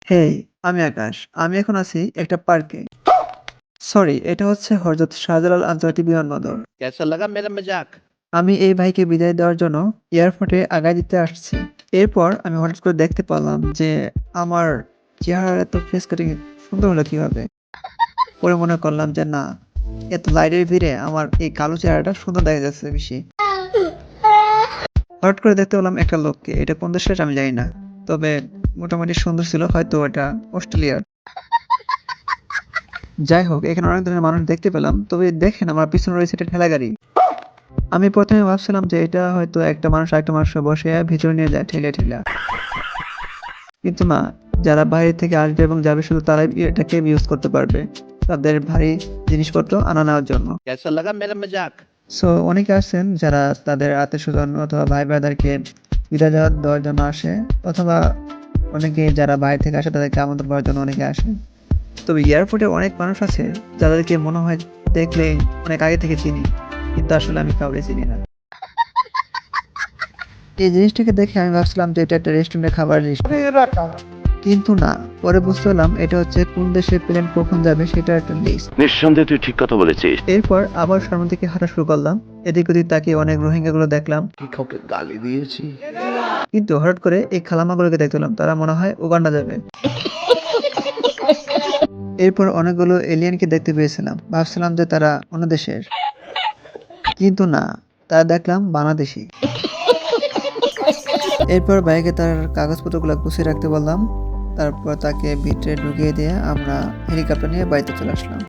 হেই, আমি আকাশ। আমি এখন আছি একটা পার্কে। সরি, এটা হচ্ছে হযরত শাহজালাল আন্তর্জাতিক বিমানবন্দর। कैसा लगा मेरा मजाक? আমি এই ভাইকে বিদায় দেওয়ার জন্য এয়ারপোর্টে আগায় দিতে আসছি। এরপর আমি হঠাৎ করে দেখতে পেলাম যে আমার চেহারার এত ফেস কাটিং সুন্দর হলো কিভাবে? পরে মনে করলাম যে না, এত লাইটের ভিড়ে আমার এই কালো চেহারাটা সুন্দর দেখা যাচ্ছে বেশি। হঠাৎ করে দেখতে পেলাম একটা লোককে। এটা কোন দেশের আমি জানি না। তবে মোটামুটি সুন্দর ছিল, হয়তো এটা অস্ট্রেলিয়ার। যাই হোক, এখানে অনেক ধরনের মানুষ দেখতে পেলাম। তবে দেখেন আমার পিছনে রয়েছে একটা ঠেলাগাড়ি। আমি ১ম এ ভাবছিলাম যে এটা হয়তো একটা মানুষ আরেকটা মানুষকে বসাইয়া ভিতরে নিয়ে যায় ঠেলে। কিন্তু না, যারা বাইরে থেকে আসবে এবং যাবে শুধু তারাই এটাকে ইউজ করতে পারবে। তাদের ভারী জিনিসপত্র আনা নেওয়ার জন্য। कैसा लगा मेरा मजाक? সো অনেকে আসছেন যারা তাদের আত্মীয়স্বজন অথবা ভাই-ব্রাদারকে বিদায় দেওয়ার জন্য আসে, অথবা অনেকে যারা বাইরে থেকে আসে তাদেরকে আমন্ত্রণ করার জন্য অনেকে আসে। তবে এয়ারপোর্টে অনেক মানুষ আছে যাদেরকে মনে হয় দেখলেই অনেক আগে থেকে চিনি। কিন্তু আসলে আমি কাউরে চিনি না। এই জিনিসটাকে দেখে আমি ভাবছিলাম যে এটা একটা রেস্টুরেন্টে খাবারের লিস্ট। কিন্তু না, পরে বুঝতে পারলাম এটা হচ্ছে কোন দেশের প্লেন কখন যাবে সেটার একটা লিস্ট। নিঃসন্দেহে তুই ঠিক কথা বলেছিস। এরপর আবার সামনের দিকে হাঁটা শুরু করলাম। এদিক ওদিক তাকিয়ে অনেক রোহিঙ্গাগুলো দেখলাম। কি কাউকে গালি দিয়েছি? কিন্তু হঠাৎ করে এই খালাম্মাগুলোকে দেখতে পেলাম, তারা মনে হয় উগান্ডা যাবে। এরপর অনেকগুলো এলিয়েনকে দেখতে পেয়েছিলাম, ভাবছিলাম যে তারা অন্য দেশের। কিন্তু না, তারা দেখলাম বাংলাদেশি। এরপর বাইকে তার কাগজপত্রগুলো গুছিয়ে রাখতে বললাম। তারপর তাকে ভিতরে ঢুকিয়ে দিয়ে আমরা হেলিকপ্টার নিয়ে বাড়িতে চলে আসলাম।